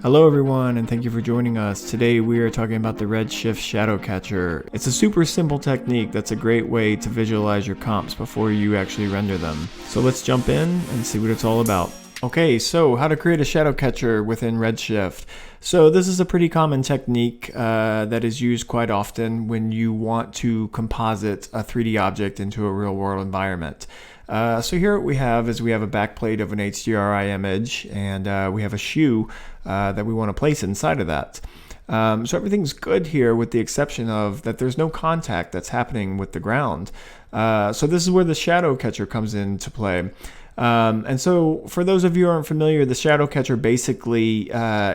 Hello everyone, and thank you for joining us. Today we are talking about the Redshift shadow catcher. It's a super simple technique that's a great way to visualize your comps before you actually render them. So let's jump in and see what it's all about. Okay, so how to create a shadow catcher within Redshift. So this is a pretty common technique that is used quite often when you want to composite a 3D object into a real world environment. So here what we have is we have a backplate of an HDRI image, and we have a shoe that we want to place inside of that. So everything's good here with the exception of that there's no contact that's happening with the ground. So this is where the shadow catcher comes into play. And so for those of you who aren't familiar, the shadow catcher basically,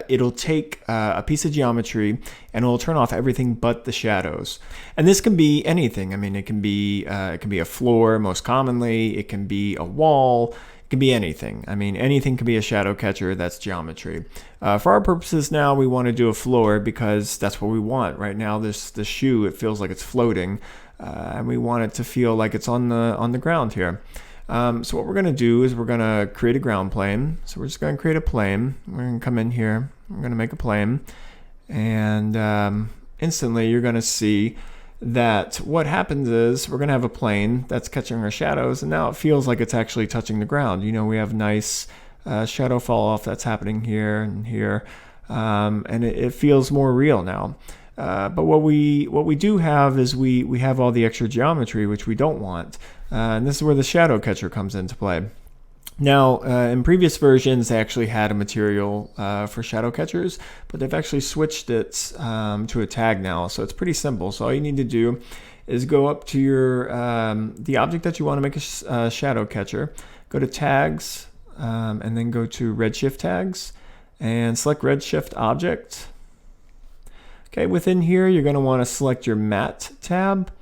it'll take a piece of geometry and it'll turn off everything but the shadows. And this can be anything. I mean, it can be a floor most commonly, it can be a wall, it can be anything. I mean, anything can be a shadow catcher that's geometry. For our purposes now, we want to do a floor because that's what we want. Right now, the shoe, it feels like it's floating, and we want it to feel like it's on the ground here. So what we're going to do is we're going to create a ground plane. So we're just going to create a plane. We're going to come in here. We're going to make a plane. And instantly you're going to see that what happens is we're going to have a plane that's catching our shadows. And now it feels like it's actually touching the ground. You know, we have nice shadow fall off that's happening here and here. And it feels more real now. But what we do have is we have all the extra geometry, which we don't want. And this is where the shadow catcher comes into play. Now, in previous versions, they actually had a material for shadow catchers, but they've actually switched it to a tag now. So it's pretty simple. So all you need to do is go up to your the object that you want to make a shadow catcher, go to tags, and then go to Redshift tags, and select Redshift object. Okay, within here, you're going to want to select your matte tab,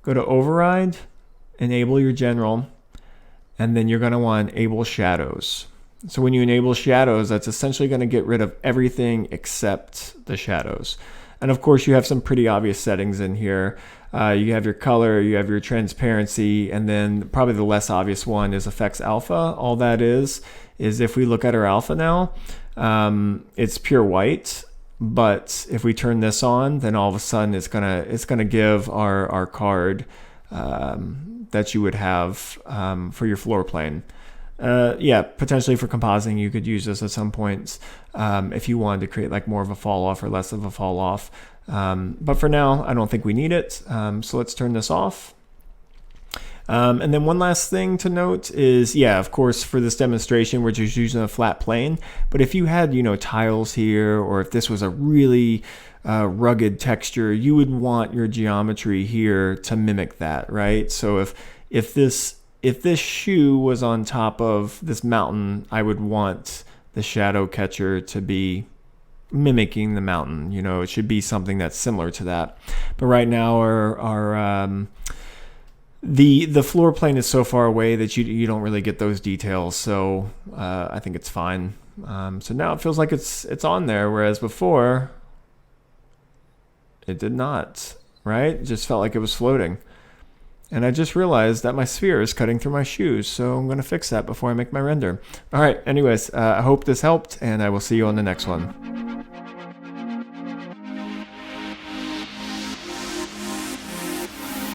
go to override, enable your general, and then you're going to want to enable shadows. So when you enable shadows, that's essentially going to get rid of everything except the shadows. And of course, you have some pretty obvious settings in here. You have your color, you have your transparency, and then probably the less obvious one is effects alpha. All that is if we look at our alpha now, it's pure white. But if we turn this on, then all of a sudden it's gonna give our card that you would have for your floor plane. Yeah, potentially for compositing, you could use this at some points if you wanted to create like more of a fall off or less of a fall off. But for now, I don't think we need it. So let's turn this off. And then one last thing to note is, yeah, of course, for this demonstration, we're just using a flat plane. But if you had, tiles here, or if this was a really rugged texture, you would want your geometry here to mimic that, right? So if this shoe was on top of this mountain, I would want the shadow catcher to be mimicking the mountain. It should be something that's similar to that. But right now, the floor plane is so far away that you don't really get those details, so I think it's fine. So now it feels like it's on there, whereas before it did not, right? It just felt like it was floating. And I just realized that my sphere is cutting through my shoes, so I'm going to fix that before I make my render. All right, anyways, I hope this helped, and I will see you on the next one.